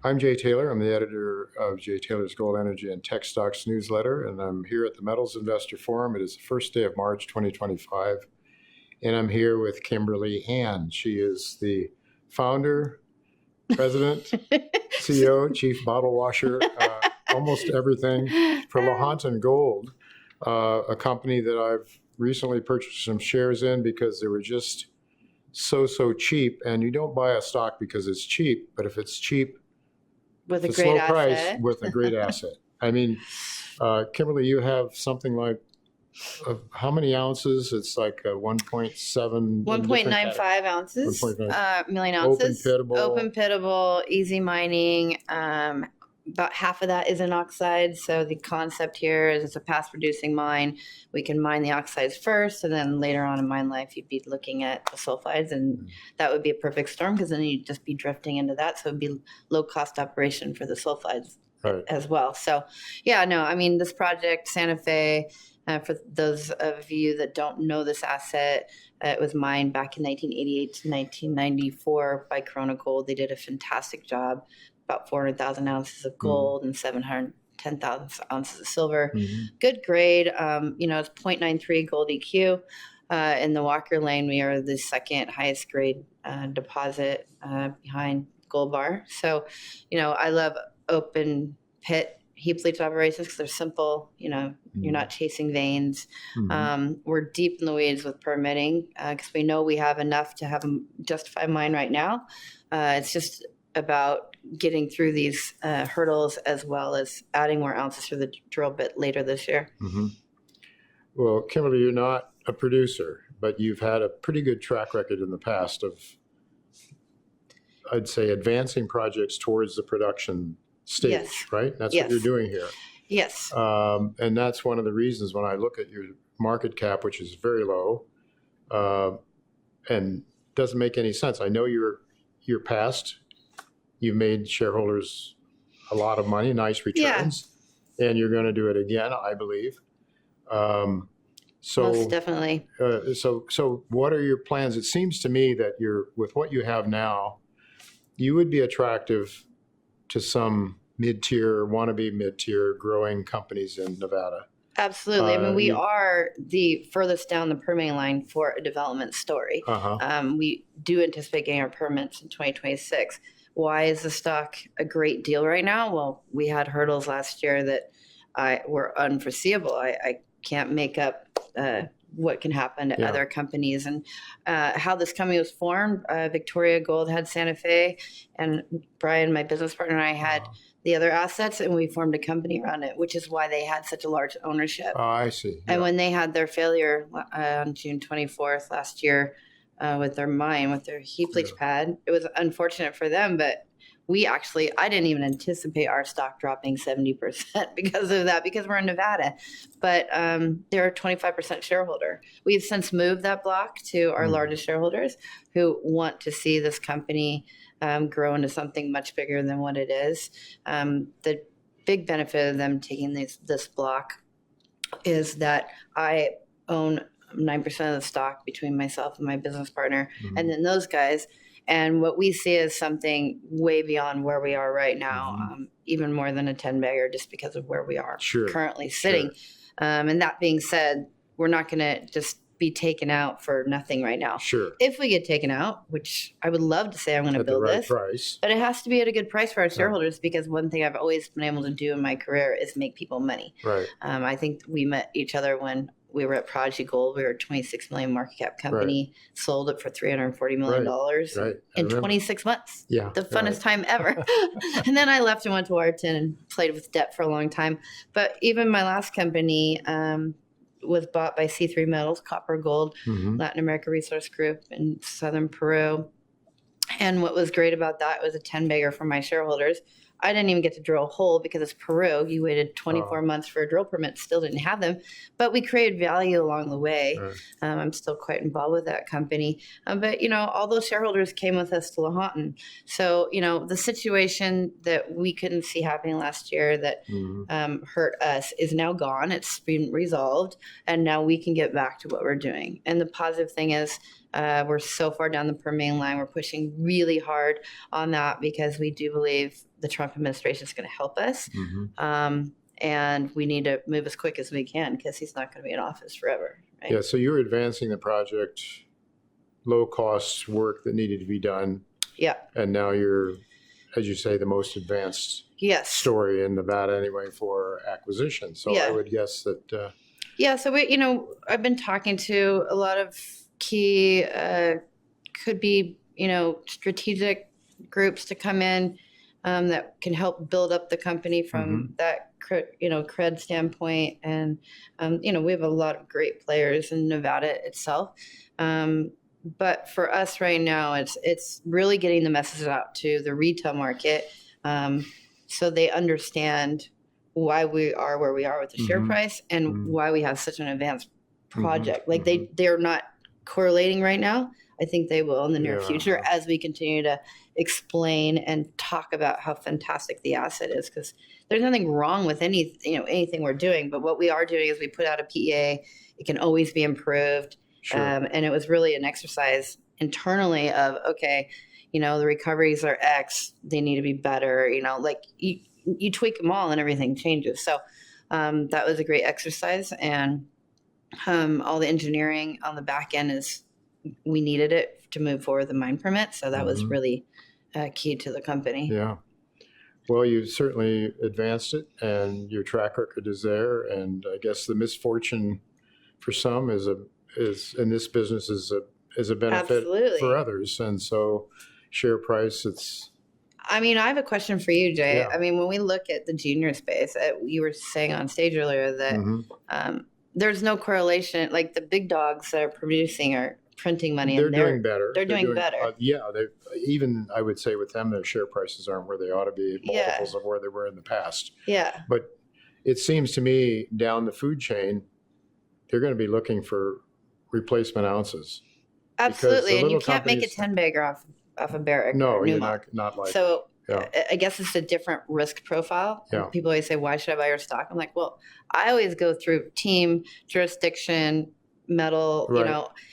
I'm Jay Tylor. I'm the editor of Jay Taylor's Gold Energy and Tech Stocks newsletter, and I'm here at the Metals Investor Forum. It is the first day of March 2025, and I'm here with Kimberly Ann. She is the founder, president, CEO, chief bottle washer, almost everything for Lahontan Gold, a company that I've recently purchased some shares in because they were just so cheap. And you don't buy a stock because it's cheap, but if it's cheap with a great slow asset. Price with a great asset. I mean, Kimberly, you have something like how many ounces? It's like 1.95 ounces, 1.5 million ounces. Open pitable, easy mining. About half of that is in oxides. So the concept here is it's a past producing mine. We can mine the oxides first, and then later on in mine life, you'd be looking at the sulfides, and that would be a perfect storm because then you'd just be drifting into that. So it'd be low cost operation for the sulfides as well. So yeah, no, I mean, this project, Santa Fe, for those of you that don't know this asset, it was mined back in 1988 to 1994 by Corona Gold. They did a fantastic job. About 400,000 ounces of gold and 710,000 ounces of silver. Good grade. It's 0.93 gold EQ. In the Walker Lane, we are the second highest grade deposit behind Gold Bar. So, I love open pit heap leach operations because they're simple. You're not chasing veins. We're deep in the weeds with permitting because we know we have enough to have a justified mine right now. It's just about getting through these hurdles as well as adding more ounces for the drill bit later this year. Well, Kimberly, you're not a producer, but you've had a pretty good track record in the past of, I'd say, advancing projects towards the production stage, right? That's what you're doing here. Yes. And that's one of the reasons when I look at your market cap, which is very low, and doesn't make any sense. I know you're past. You've made shareholders a lot of money, nice returns, and you're going to do it again, I believe. Most definitely. So what are your plans? It seems to me that with what you have now, you would be attractive to some mid-tier, wannabe mid-tier growing companies in Nevada. Absolutely. I mean, we are the furthest down the permitting line for a development story. We do anticipate getting our permits in 2026. Why is the stock a great deal right now? Well, we had hurdles last year that were unforeseeable. I can't make up what can happen to other companies. And how this company was formed, Victoria Gold had Santa Fe, and Brian, my business partner, and I had the other assets, and we formed a company around it, which is why they had such a large ownership. I see. And when they had their failure on June 24th last year, with their mine, with their heap leach pad. It was unfortunate for them, but I didn't even anticipate our stock dropping 70% because of that, because we're in Nevada. But they're a 25% shareholder. We've since moved that block to our largest shareholders who want to see this company grow into something much bigger than what it is. The big benefit of them taking this block is that I own 9% of the stock between myself and my business partner, and then those guys. And what we see is something way beyond where we are right now, even more than a 10-bagger, just because of where we are currently sitting. And that being said, we're not going to just be taken out for nothing right now. If we get taken out, which I would love to say I'm going to build this, price. But it has to be at a good price for our shareholders, because one thing I've always been able to do in my career is make people money. I think we met each other when we were at Prodigy Gold. We were a 26 million market cap company, sold it for $340 million in 26 months. The funnest time ever. And then I left and went to Wharton and played with debt for a long time. But even my last company was bought by C3 Metals, Copper Gold, Latin America Resource Group in southern Peru. And what was great about that was a 10-bagger for my shareholders. I didn't even get to drill a hole because it's Peru. You waited 24 months for a drill permit, still didn't have them. But we created value along the way. I'm still quite involved with that company. But, all those shareholders came with us to Lahontan. So, the situation that we couldn't see happening last year that hurt us is now gone. It's been resolved. And now we can get back to what we're doing. And the positive thing is We're so far down the per main line. We're pushing really hard on that because we do believe the Trump administration is going to help us. And we need to move as quick as we can because he's not going to be in office forever. Right? Yeah, so you're advancing the project, low-cost work that needed to be done. Yeah. And now you're, as you say, the most advanced story in Nevada anyway for acquisition. So I would guess that... so I've been talking to a lot of key, could be, strategic groups to come in that can help build up the company from that cred standpoint. And, we have a lot of great players in Nevada itself. But for us right now, it's really getting the message out to the retail market so they understand why we are where we are with the share price and why we have such an advanced project. Like they're not correlating right now. I think they will in the near future as we continue to explain and talk about how fantastic the asset is, because there's nothing wrong with anything we're doing. But what we are doing is we put out a PEA. It can always be improved. Sure. And it was really an exercise internally of, okay, the recoveries are X, they need to be better, you tweak them all and everything changes. So that was a great exercise. And all the engineering on the back end we needed it to move forward the mine permit. So that was really key to the company. Yeah. Well, you certainly advanced it and your track record is there. And I guess the misfortune for some is in this business is a benefit for others. And so share price, I have a question for you, Jay. Yeah. When we look at the junior space, you were saying on stage earlier that there's no correlation. Like the big dogs that are producing are printing money. They're doing better. They're doing better. Even I would say with them, their share prices aren't where they ought to be, multiples of where they were in the past. Yeah. But it seems to me down the food chain, they're going to be looking for replacement ounces. Absolutely. And you can't make a 10-bagger off a Barrick. No, you're not like so. Yeah. I guess it's a different risk profile. Yeah. People always say, why should I buy your stock? I'm like, well, I always go through team, jurisdiction, metal,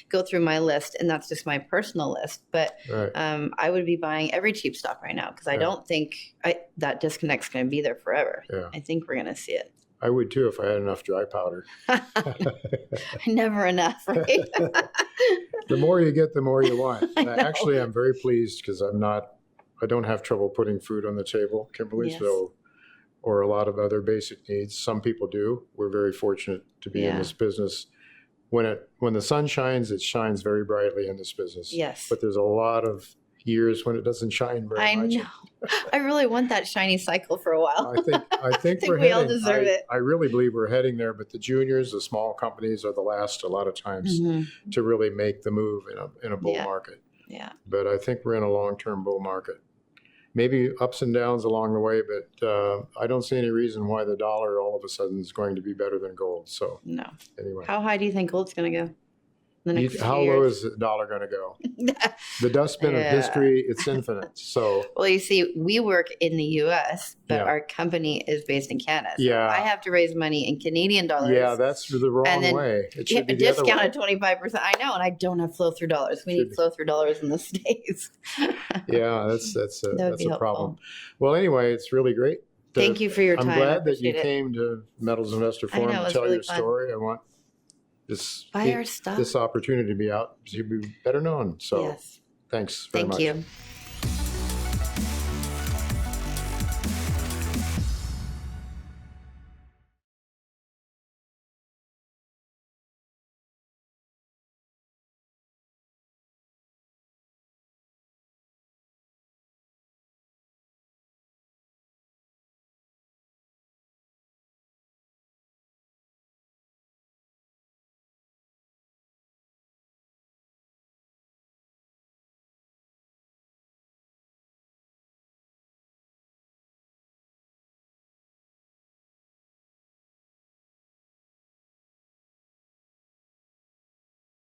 go through my list. And that's just my personal list. But I would be buying every cheap stock right now because I don't think that disconnect's going to be there forever. Yeah. I think we're going to see it. I would too if I had enough dry powder. Never enough, right? The more you get, the more you want. Actually, I'm very pleased because I don't have trouble putting food on the table, Kimberly, or a lot of other basic needs. Some people do. We're very fortunate to be in this business. When the sun shines, it shines very brightly in this business. Yes. But there's a lot of years when it doesn't shine very much. I know. I really want that shiny cycle for a while. I think we all deserve it. I really believe we're heading there, but the juniors, the small companies are the last a lot of times to really make the move in a bull market. Yeah. But I think we're in a long-term bull market. Maybe ups and downs along the way, but I don't see any reason why the dollar all of a sudden is going to be better than gold. So no. Anyway. How high do you think gold's going to go? How low is the dollar going to go? The dustbin of history, it's infinite. So, well, you see, we work in the U.S., but our company is based in Canada. So I have to raise money in Canadian dollars. Yeah, that's the wrong way. It should be the other way. Discount at 25%. I know, and I don't have flow-through dollars. We need flow-through dollars in the States. Yeah, that's a problem. Well, anyway, it's really great. Thank you for your time. I'm glad that you came to Metals Investor Forum to tell your story. I want this opportunity to be better known. So thanks very much. Thank you.